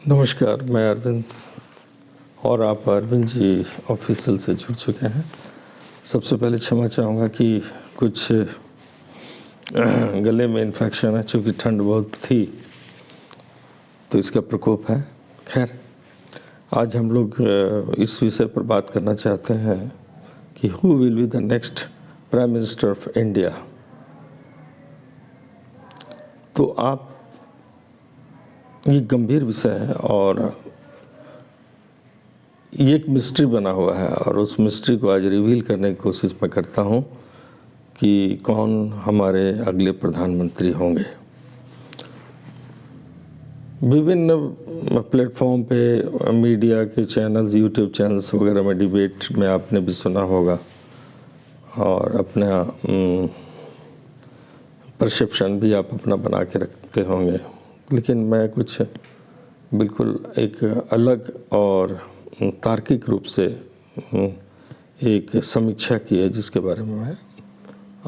नमस्कार, मैं अरविंद और आप अरविंद जी ऑफिशियल से जुड़ चुके हैं। सबसे पहले क्षमा चाहूँगा कि कुछ गले में इन्फेक्शन है, चूँकि ठंड बहुत थी तो इसका प्रकोप है। खैर, आज हम लोग इस विषय पर बात करना चाहते हैं कि who will be the next prime minister of India. तो आप, ये गंभीर विषय है और ये एक मिस्ट्री बना हुआ है और उस मिस्ट्री को आज रिवील करने की कोशिश मैं करता हूँ कि कौन हमारे अगले प्रधानमंत्री होंगे। विभिन्न प्लेटफॉर्म पे, मीडिया के चैनल्स, यूट्यूब चैनल्स वगैरह में डिबेट में आपने भी सुना होगा और अपना परसेप्शन भी आप अपना बना के रखते होंगे, लेकिन मैं कुछ बिल्कुल एक अलग और तार्किक रूप से एक समीक्षा की है जिसके बारे में मैं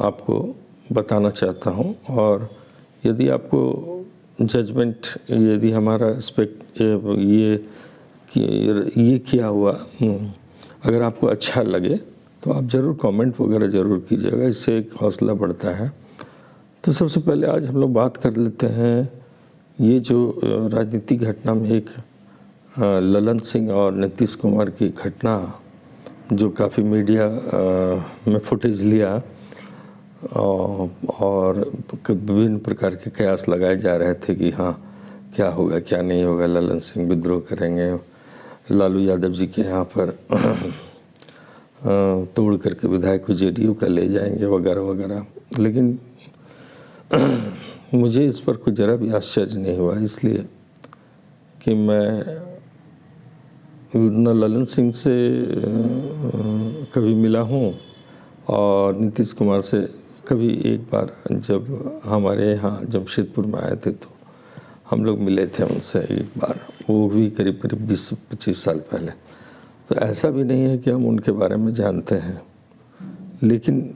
आपको बताना चाहता हूं। और यदि आपको जजमेंट, यदि हमारा एस्पेक्ट ये किया हुआ अगर आपको अच्छा लगे तो आप ज़रूर कमेंट वगैरह ज़रूर कीजिएगा, इससे एक हौसला बढ़ता है। तो सबसे पहले आज हम लोग बात कर लेते हैं ये जो राजनीतिक घटना में एक ललन सिंह और नीतीश कुमार की घटना जो काफ़ी मीडिया में फुटेज लिया और विभिन्न प्रकार के कयास लगाए जा रहे थे कि हाँ क्या होगा क्या नहीं होगा, ललन सिंह विद्रोह करेंगे, लालू यादव जी के यहाँ पर तोड़ करके विधायक को जेडीयू का ले जाएंगे वगैरह वगैरह। लेकिन मुझे इस पर कुछ ज़रा भी आश्चर्य नहीं हुआ, इसलिए कि मैं न ललन सिंह से कभी मिला हूँ और नीतीश कुमार से कभी एक बार जब हमारे यहाँ जमशेदपुर में आए थे तो हम लोग मिले थे उनसे एक बार, वो भी करीब करीब 20-25 साल पहले। तो ऐसा भी नहीं है कि हम उनके बारे में जानते हैं, लेकिन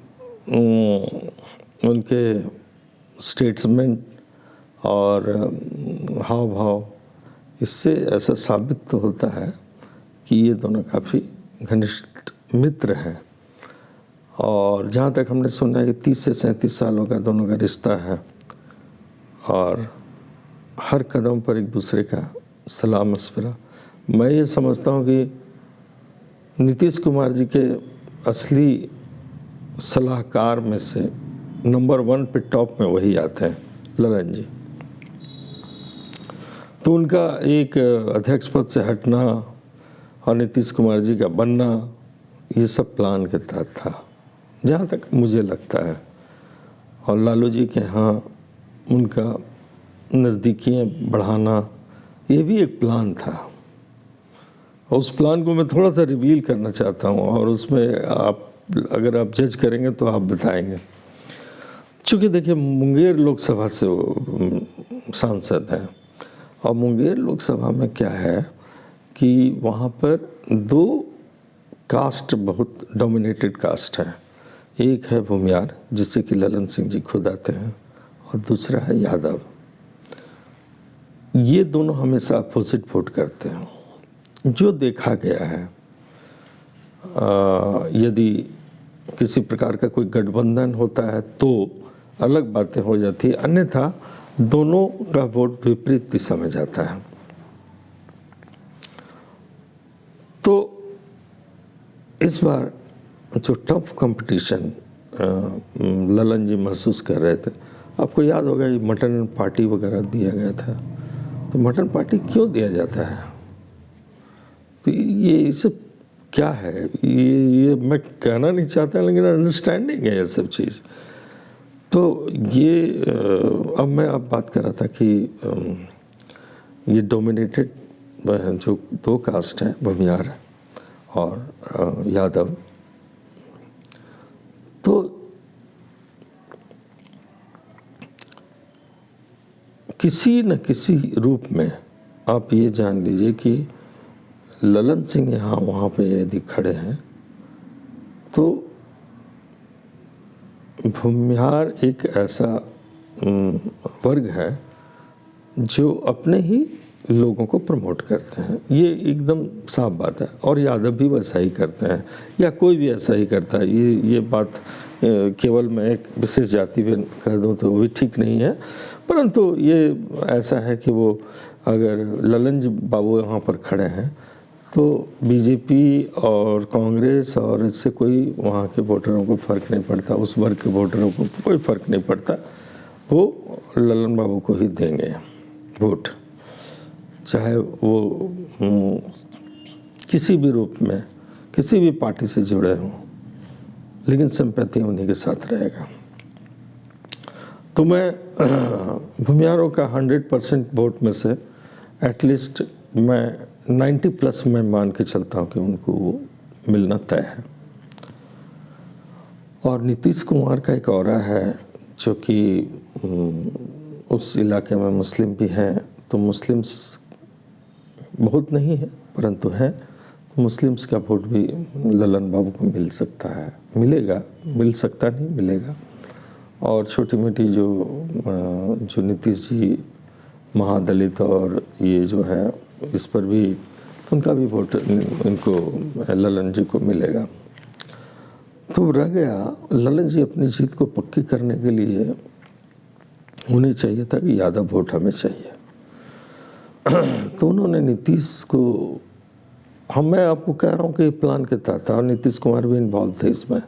उनके स्टेटमेंट और हाव भाव, इससे ऐसा साबित तो होता है कि ये दोनों काफ़ी घनिष्ठ मित्र हैं। और जहाँ तक हमने सुना है कि 30 से 37 सालों का दोनों का रिश्ता है और हर कदम पर एक दूसरे का सलाह मशवरा। मैं ये समझता हूँ कि नीतीश कुमार जी के असली सलाहकार में से नंबर 1 पे टॉप में वही आते हैं, ललन जी। तो उनका एक अध्यक्ष पद से हटना और नीतीश कुमार जी का बनना, ये सब प्लान के तहत था जहाँ तक मुझे लगता है। और लालू जी के यहाँ उनका नज़दीकियाँ बढ़ाना, ये भी एक प्लान था। और उस प्लान को मैं थोड़ा सा रिवील करना चाहता हूँ और उसमें आप, अगर आप जज करेंगे तो आप बताएंगे। चूँकि देखिए, मुंगेर लोकसभा से वो सांसद हैं और मुंगेर लोकसभा में क्या है कि वहाँ पर 2 कास्ट बहुत डोमिनेटेड कास्ट है। एक है भूमियार, जिससे कि ललन सिंह जी खुद आते हैं, और दूसरा है यादव। ये दोनों हमेशा अपोजिट वोट करते हैं। जो देखा गया है, यदि किसी प्रकार का कोई गठबंधन होता है तो अलग बातें हो जाती है, अन्यथा दोनों का वोट विपरीत दिशा में जाता है। तो इस बार जो टफ कंपटीशन ललन जी महसूस कर रहे थे, आपको याद होगा ये मटन पार्टी वगैरह दिया गया था। तो मटन पार्टी क्यों दिया जाता है? तो ये सब क्या है, ये मैं कहना नहीं चाहता, लेकिन अंडरस्टैंडिंग है ये सब चीज़। तो ये अब मैं अब बात कर रहा था कि ये डोमिनेटेड जो 2 कास्ट हैं, भूमियार और यादव, तो किसी न किसी रूप में आप ये जान लीजिए कि ललन सिंह यहाँ वहाँ पे यदि खड़े हैं तो भूमिहार एक ऐसा वर्ग है जो अपने ही लोगों को प्रमोट करते हैं, ये एकदम साफ बात है। और यादव भी वैसा ही करते हैं या कोई भी ऐसा ही करता है। ये बात केवल मैं एक विशेष जाति पे कह दूं तो वो भी ठीक नहीं है, परंतु ये ऐसा है कि वो अगर ललन बाबू यहाँ पर खड़े हैं तो बीजेपी और कांग्रेस और इससे कोई वहाँ के वोटरों को फ़र्क नहीं पड़ता, उस वर्ग के वोटरों को कोई फ़र्क नहीं पड़ता, वो ललन बाबू को ही देंगे वोट, चाहे वो किसी भी रूप में किसी भी पार्टी से जुड़े हों, लेकिन सिंपैथी उन्हीं के साथ रहेगा। तो मैं भूमियारों का 100% वोट में से एटलीस्ट मैं 90+ में मान के चलता हूँ कि उनको वो मिलना तय है। और नीतीश कुमार का एक औरा है जो कि उस इलाके में मुस्लिम भी हैं, तो मुस्लिम्स बहुत नहीं है परंतु हैं, तो मुस्लिम्स का वोट भी ललन बाबू को मिल सकता है, मिलेगा, मिल सकता नहीं मिलेगा। और छोटी मोटी जो नीतीश जी महादलित और ये जो है इस पर भी उनका भी वोट इनको ललन जी को मिलेगा। तो रह गया ललन जी अपनी जीत को पक्की करने के लिए उन्हें चाहिए था कि यादव वोट हमें चाहिए। तो उन्होंने नीतीश को, मैं आपको कह रहा हूँ कि प्लान के तहत था और नीतीश कुमार भी इन्वॉल्व थे इसमें,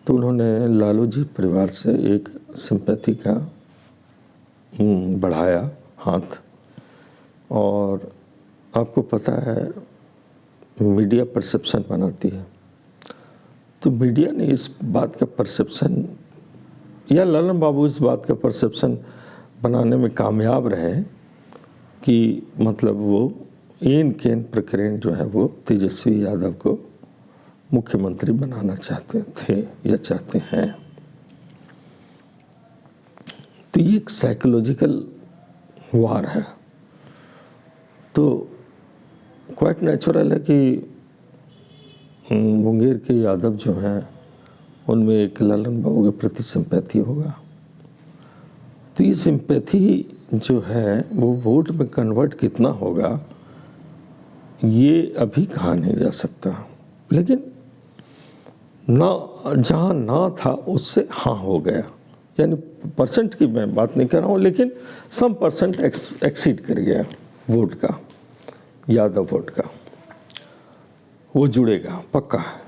तो उन्होंने लालू जी परिवार से एक सिंपैथी का बढ़ाया हाथ। और आपको पता है मीडिया परसेप्शन बनाती है, तो मीडिया ने इस बात का परसेप्शन या ललन बाबू इस बात का परसेप्शन बनाने में कामयाब रहे कि मतलब वो एन केन प्रकरण जो है वो तेजस्वी यादव को मुख्यमंत्री बनाना चाहते थे या चाहते हैं। तो ये एक साइकोलॉजिकल वार है। तो क्वाइट नेचुरल है कि मुंगेर के यादव जो हैं उनमें एक ललन बाबू के प्रति सिंपैथी होगा। तो ये सिंपैथी जो है वो वोट में कन्वर्ट कितना होगा ये अभी कहा नहीं जा सकता, लेकिन ना जहाँ ना था उससे हाँ हो गया। यानी परसेंट की मैं बात नहीं कर रहा हूँ, लेकिन सम परसेंट एक्सीड कर गया वोट का, यादव वोट का, वो जुड़ेगा पक्का है।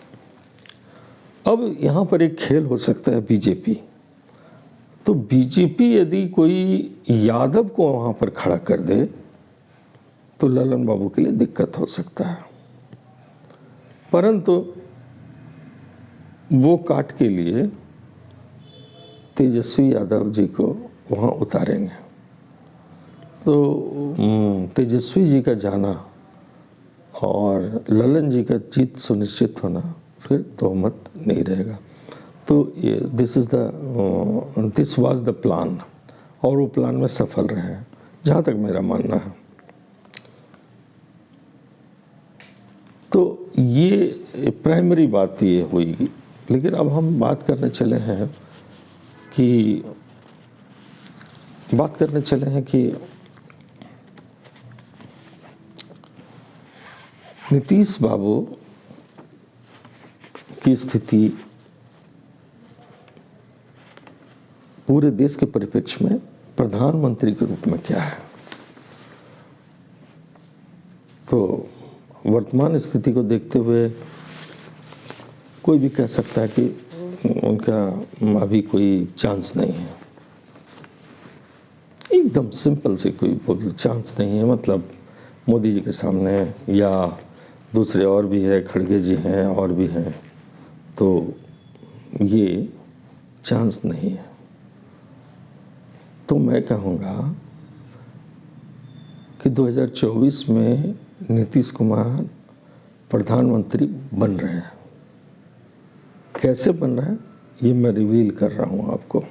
अब यहाँ पर एक खेल हो सकता है बीजेपी। तो बीजेपी यदि कोई यादव को वहाँ पर खड़ा कर दे तो ललन बाबू के लिए दिक्कत हो सकता है, परंतु वो काट के लिए तेजस्वी यादव जी को वहाँ उतारेंगे। तो तेजस्वी जी का जाना और ललन जी का जीत सुनिश्चित होना फिर तोहमत नहीं रहेगा। तो ये दिस वाज द प्लान, और वो प्लान में सफल रहे हैं जहाँ तक मेरा मानना है। तो ये प्राइमरी बात ये हुई। लेकिन अब हम बात करने चले हैं कि नीतीश बाबू की स्थिति पूरे देश के परिप्रेक्ष्य में प्रधानमंत्री के रूप में क्या है। तो वर्तमान स्थिति को देखते हुए कोई भी कह सकता है कि उनका अभी कोई चांस नहीं है, एकदम सिंपल से कोई चांस नहीं है। मतलब मोदी जी के सामने या दूसरे और भी है, खड़गे जी हैं और भी हैं, तो ये चांस नहीं है। तो मैं कहूँगा कि 2024 में नीतीश कुमार प्रधानमंत्री बन रहे हैं। कैसे बन रहे हैं ये मैं रिवील कर रहा हूँ आपको।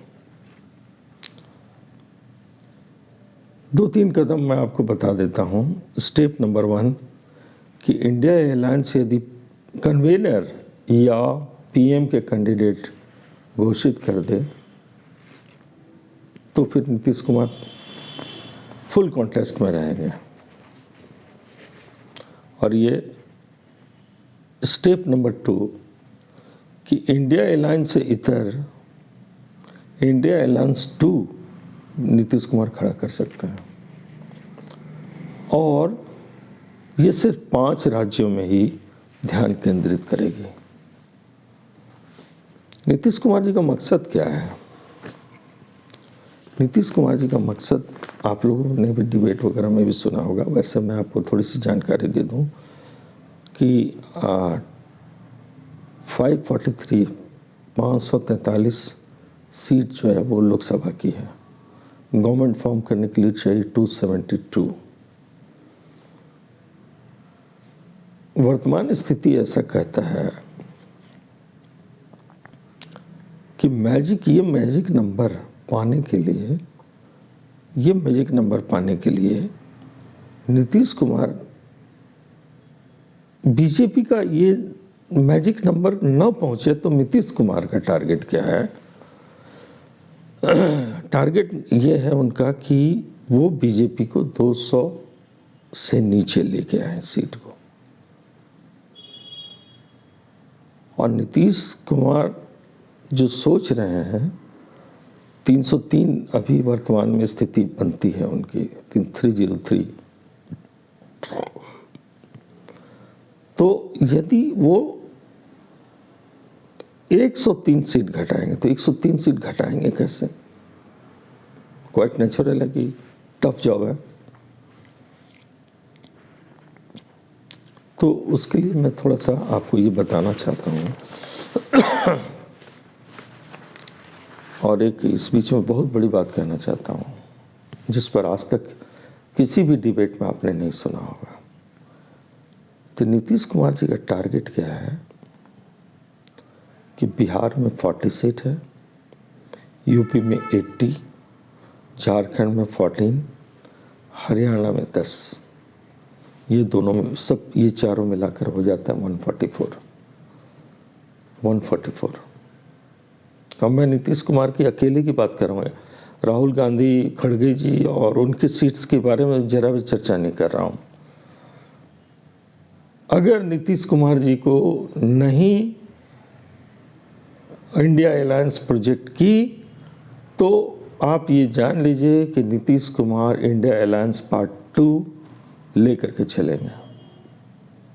2-3 कदम मैं आपको बता देता हूँ। स्टेप नंबर 1 कि इंडिया एलायंस यदि कन्वेनर या पीएम के कैंडिडेट घोषित कर दे तो फिर नीतीश कुमार फुल कॉन्टेस्ट में रहेंगे। और ये स्टेप नंबर 2 कि इंडिया अलायंस से इतर इंडिया अलायंस 2 नीतीश कुमार खड़ा कर सकते हैं, और ये सिर्फ 5 राज्यों में ही ध्यान केंद्रित करेगी। नीतीश कुमार जी का मकसद क्या है? नीतीश कुमार जी का मकसद आप लोगों ने भी डिबेट वगैरह में भी सुना होगा, वैसे मैं आपको थोड़ी सी जानकारी दे दूं कि 543 सीट जो है वो लोकसभा की है। गवर्नमेंट फॉर्म करने के लिए चाहिए 272। वर्तमान स्थिति ऐसा कहता है कि ये मैजिक नंबर पाने के लिए नीतीश कुमार, बीजेपी का ये मैजिक नंबर न पहुंचे तो नीतीश कुमार का टारगेट क्या है? टारगेट ये है उनका कि वो बीजेपी को 200 से नीचे लेके आए सीट को। और नीतीश कुमार जो सोच रहे हैं 303 अभी वर्तमान में स्थिति बनती है उनकी 303। तो यदि वो 103 सीट घटाएंगे तो 103 सीट घटाएंगे कैसे? क्वाइट नेचुरल है कि टफ जॉब है। तो उसके लिए मैं थोड़ा सा आपको ये बताना चाहता हूँ और एक इस बीच में बहुत बड़ी बात कहना चाहता हूँ जिस पर आज तक किसी भी डिबेट में आपने नहीं सुना होगा। तो नीतीश कुमार जी का टारगेट क्या है कि बिहार में 40 सीट है, यूपी में 80, झारखंड में 14, हरियाणा में 10, ये दोनों में सब ये चारों मिलाकर हो जाता है 144। अब मैं नीतीश कुमार की अकेले की बात कर रहा हूँ, राहुल गांधी, खड़गे जी और उनकी सीट्स के बारे में जरा भी चर्चा नहीं कर रहा हूँ। अगर नीतीश कुमार जी को नहीं इंडिया अलायंस प्रोजेक्ट की तो आप ये जान लीजिए कि Nitish Kumar India alliance part 2 लेकर के चलेंगे,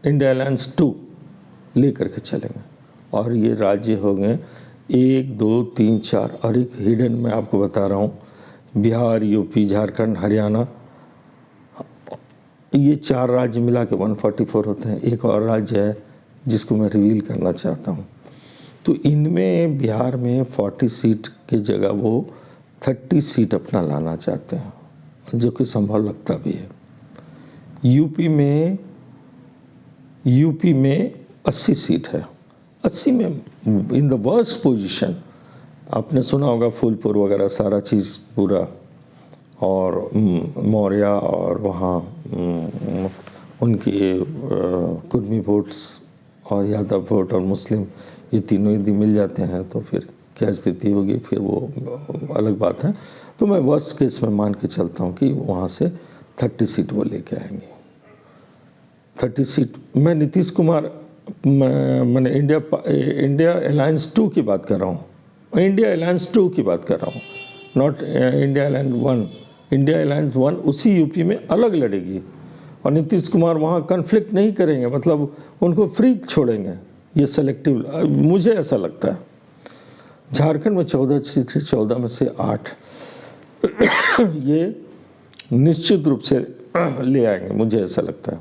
इंडिया अलायंस 2 लेकर के चलेंगे। और ये राज्य हो गए 1, 2, 3, 4 और एक हिडन मैं आपको बता रहा हूँ, बिहार, यूपी, झारखंड, हरियाणा, ये 4 राज्य मिला के 144 होते हैं। एक और राज्य है जिसको मैं रिवील करना चाहता हूँ। तो इनमें बिहार में 40 सीट की जगह वो 30 सीट अपना लाना चाहते हैं, जो कि संभव लगता भी है। यूपी में 80 सीट है, 80 में इन द वर्स्ट पोजीशन आपने सुना होगा फूलपुर वगैरह सारा चीज़ पूरा, और मौर्य और वहाँ उनके कुर्मी वोट्स और यादव वोट और मुस्लिम, ये तीनों यदि मिल जाते हैं तो फिर क्या स्थिति होगी, फिर वो अलग बात है। तो मैं वर्स्ट केस में मान के चलता हूँ कि वहाँ से 30 सीट वो लेके आएंगे। 30 सीट मैं नीतीश कुमार, मैंने इंडिया अलायंस 2 की बात कर रहा हूँ, इंडिया अलायंस 2 की बात कर रहा हूँ, not India alliance 1। India alliance 1 उसी यूपी में अलग लड़ेगी और नीतीश कुमार वहाँ कन्फ्लिक्ट नहीं करेंगे, मतलब उनको फ्री छोड़ेंगे। ये सेलेक्टिव, मुझे ऐसा लगता है। झारखंड में 14 सीट, 14 में से 8 ये निश्चित रूप से ले आएंगे, मुझे ऐसा लगता है।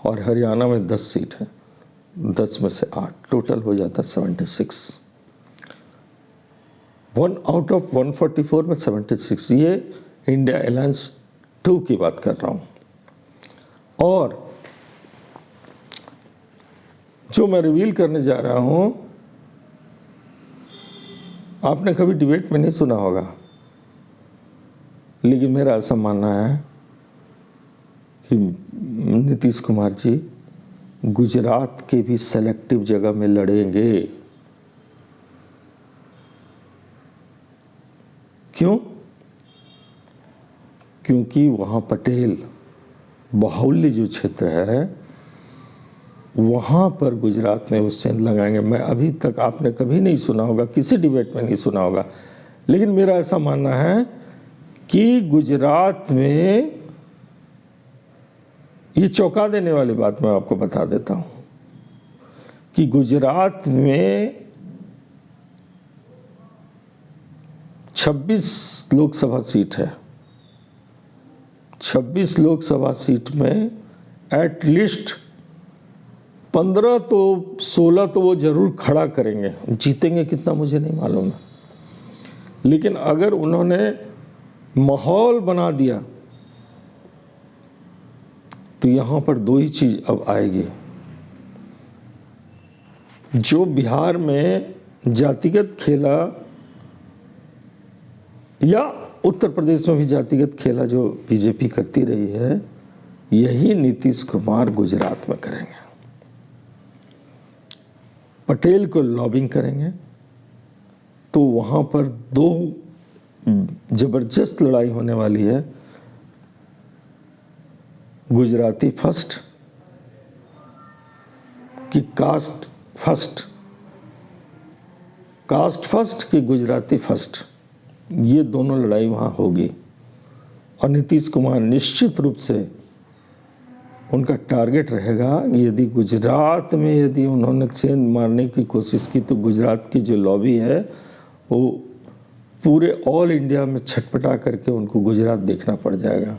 और हरियाणा में 10 सीट है, 10 में से 8, टोटल हो जाता है 76। 1 आउट ऑफ 144 में 76, ये इंडिया अलायंस 2 की बात कर रहा हूँ। और जो मैं रिवील करने जा रहा हूँ आपने कभी डिबेट में नहीं सुना होगा, लेकिन मेरा ऐसा मानना है कि नीतीश कुमार जी गुजरात के भी सेलेक्टिव जगह में लड़ेंगे। क्यों? क्योंकि वहाँ पटेल बाहुल्य जो क्षेत्र है वहाँ पर गुजरात में वो सेंध लगाएंगे। मैं अभी तक आपने कभी नहीं सुना होगा, किसी डिबेट में नहीं सुना होगा, लेकिन मेरा ऐसा मानना है कि गुजरात में ये चौंका देने वाली बात मैं आपको बता देता हूँ कि गुजरात में 26 लोकसभा सीट है। 26 लोकसभा सीट में एटलीस्ट 15 तो 16 तो वो जरूर खड़ा करेंगे। जीतेंगे कितना मुझे नहीं मालूम है, लेकिन अगर उन्होंने माहौल बना दिया तो यहाँ पर दो ही चीज़ अब आएगी। जो बिहार में जातिगत खेला या उत्तर प्रदेश में भी जातिगत खेला जो बीजेपी करती रही है, यही नीतीश कुमार गुजरात में करेंगे। पटेल को लॉबिंग करेंगे तो वहाँ पर दो जबरदस्त लड़ाई होने वाली है। गुजराती फर्स्ट कि कास्ट फर्स्ट, कास्ट फर्स्ट कि गुजराती फर्स्ट, ये दोनों लड़ाई वहाँ होगी। और नीतीश कुमार निश्चित रूप से उनका टारगेट रहेगा, यदि गुजरात में यदि उन्होंने सेंध मारने की कोशिश की तो गुजरात की जो लॉबी है वो पूरे ऑल इंडिया में छटपटा करके उनको गुजरात देखना पड़ जाएगा।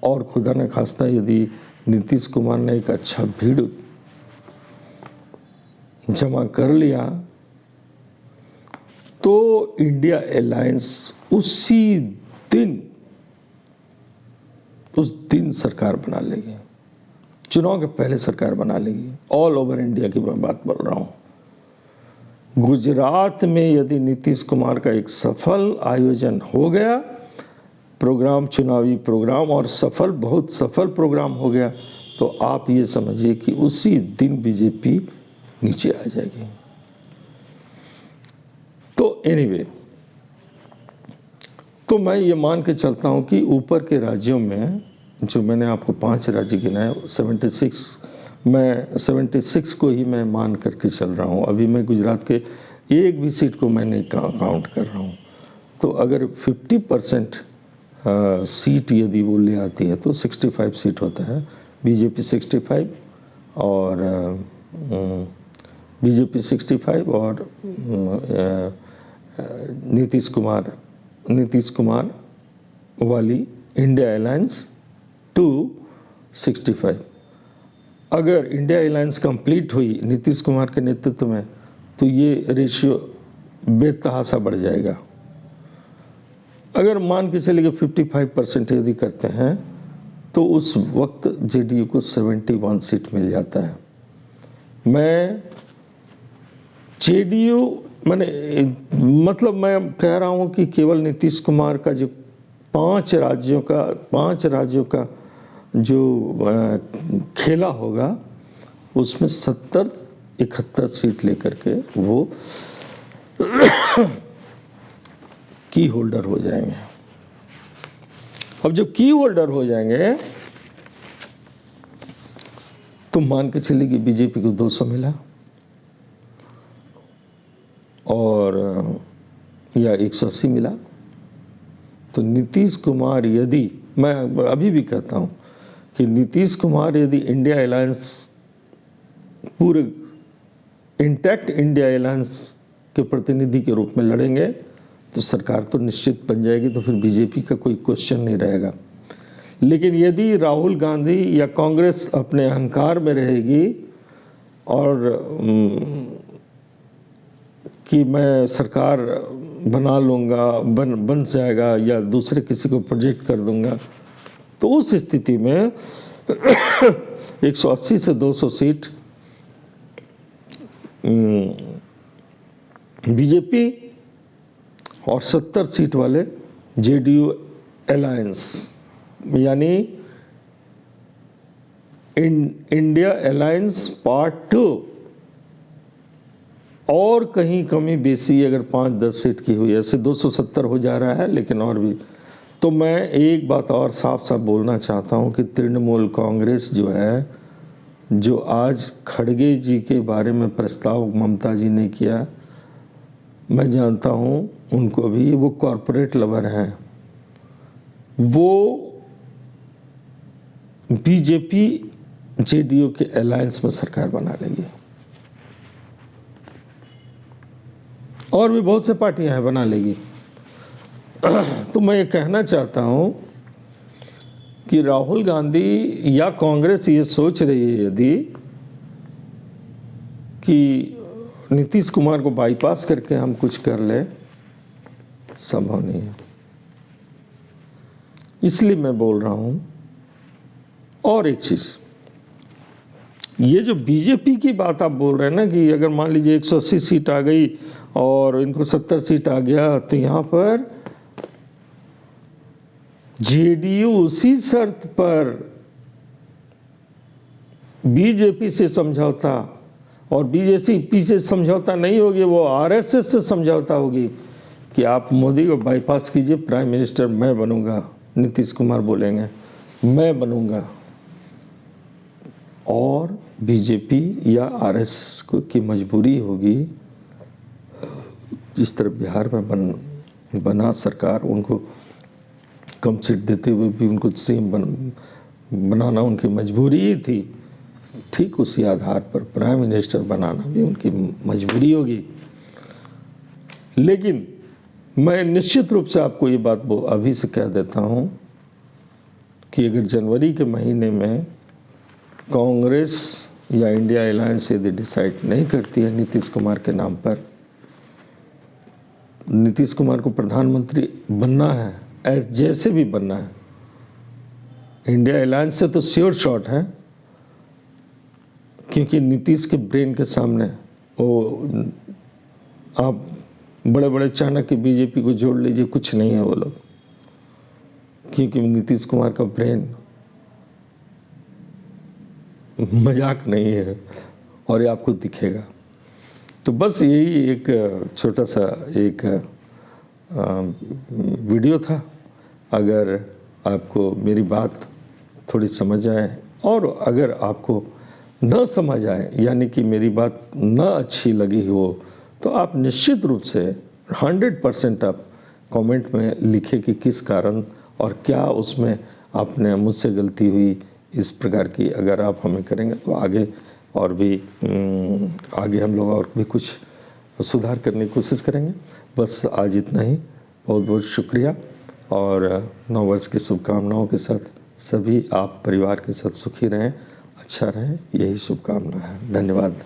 और खुदा न खास्ता यदि नीतीश कुमार ने एक अच्छा भीड़ जमा कर लिया तो इंडिया अलायंस उस दिन सरकार बना लेगी, चुनाव के पहले सरकार बना लेगी। ऑल ओवर इंडिया की मैं बात बोल रहा हूँ। गुजरात में यदि नीतीश कुमार का एक सफल आयोजन हो गया, प्रोग्राम, चुनावी प्रोग्राम, और सफल, बहुत सफल प्रोग्राम हो गया, तो आप ये समझिए कि उसी दिन बीजेपी नीचे आ जाएगी। तो एनीवे, तो मैं ये मान के चलता हूँ कि ऊपर के राज्यों में जो मैंने आपको 5 राज्य गिनाए, 76 को ही मैं मान करके चल रहा हूँ। अभी मैं गुजरात के एक भी सीट को मैं नहीं काउंट कर रहा हूँ। तो अगर 50% सीट यदि वो ले आती है तो 65 सीट होता है। बीजेपी 65 और नीतीश कुमार वाली इंडिया अलायंस 265। अगर इंडिया अलायंस कंप्लीट हुई नीतीश कुमार के नेतृत्व में तो ये रेशियो बेतहासा बढ़ जाएगा। अगर मान के चलिए 55% यदि करते हैं तो उस वक्त जेडीयू को 71 सीट मिल जाता है। मैं जेडीयू मतलब मैं कह रहा हूँ कि केवल नीतीश कुमार का जो 5 राज्यों का जो खेला होगा उसमें 70-71 सीट लेकर के वो की होल्डर हो जाएंगे। अब जब की होल्डर हो जाएंगे तो मान के चलिए कि बीजेपी को 200 मिला और या 180 मिला, तो नीतीश कुमार, यदि मैं अभी भी कहता हूं कि नीतीश कुमार यदि इंडिया अलायंस, पूरे इंटैक्ट इंडिया अलायंस के प्रतिनिधि के रूप में लड़ेंगे तो सरकार तो निश्चित बन जाएगी, तो फिर बीजेपी का कोई क्वेश्चन नहीं रहेगा। लेकिन यदि राहुल गांधी या कांग्रेस अपने अहंकार में रहेगी और कि मैं सरकार बना लूँगा, बन जाएगा या दूसरे किसी को प्रोजेक्ट कर दूँगा, तो उस स्थिति में 180 से 200 सीट बीजेपी और 70 सीट वाले जेडीयू अलायंस, यानी इंडिया अलायंस पार्ट 2। और कहीं कमी बेसी अगर 5-10 सीट की हुई, ऐसे 270 हो जा रहा है, लेकिन और भी। तो मैं एक बात और साफ साफ बोलना चाहता हूं कि तृणमूल कांग्रेस जो है जो आज खड़गे जी के बारे में प्रस्ताव ममता जी ने किया, मैं जानता हूँ उनको भी, वो कॉरपोरेट लवर हैं, वो बीजेपी जेडीयू के अलायंस में सरकार बना लेगी। और भी बहुत से पार्टियां हैं, बना लेगी। तो मैं ये कहना चाहता हूं कि राहुल गांधी या कांग्रेस ये सोच रही है यदि कि नीतीश कुमार को बाईपास करके हम कुछ कर ले, संभव नहीं है। इसलिए मैं बोल रहा हूं। और एक चीज, ये जो बीजेपी की बात आप बोल रहे हैं ना कि अगर मान लीजिए 180 सीट आ गई और इनको 70 सीट आ गया, तो यहाँ पर जेडीयू उसी शर्त पर बीजेपी से समझौता, और बीजेपी से समझौता नहीं होगी, वो आरएसएस से समझौता होगी कि आप मोदी को बाईपास कीजिए, प्राइम मिनिस्टर मैं बनूंगा। नीतीश कुमार बोलेंगे मैं बनूंगा, और बीजेपी या आरएसएस को की मजबूरी होगी, जिस तरह बिहार में बना सरकार, उनको कम सीट देते हुए भी उनको सीएम बनाना उनकी मजबूरी ही थी, ठीक उसी आधार पर प्राइम मिनिस्टर बनाना भी उनकी मजबूरी होगी। लेकिन मैं निश्चित रूप से आपको ये बात अभी से कह देता हूँ कि अगर जनवरी के महीने में कांग्रेस या इंडिया अलायंस यदि डिसाइड नहीं करती है नीतीश कुमार के नाम पर, नीतीश कुमार को प्रधानमंत्री बनना है, जैसे भी बनना है, इंडिया अलायंस से तो श्योर शॉट है, क्योंकि नीतीश के ब्रेन के सामने वो आप बड़े बड़े चाणक्य बीजेपी को जोड़ लीजिए, कुछ नहीं है वो लोग, क्योंकि नीतीश कुमार का ब्रेन मजाक नहीं है, और ये आपको दिखेगा। तो बस यही एक छोटा सा एक वीडियो था। अगर आपको मेरी बात थोड़ी समझ आए, और अगर आपको न समझ आए, यानी कि मेरी बात न अच्छी लगी हो, तो आप निश्चित रूप से 100% आप कमेंट में लिखें कि किस कारण और क्या उसमें आपने मुझसे गलती हुई। इस प्रकार की अगर आप हमें करेंगे तो आगे और भी आगे हम लोग और भी कुछ सुधार करने की कोशिश करेंगे। बस आज इतना ही। बहुत बहुत शुक्रिया, और नव वर्ष की शुभकामनाओं के साथ सभी आप परिवार के साथ सुखी रहें, अच्छा रहें, यही शुभकामना है। धन्यवाद।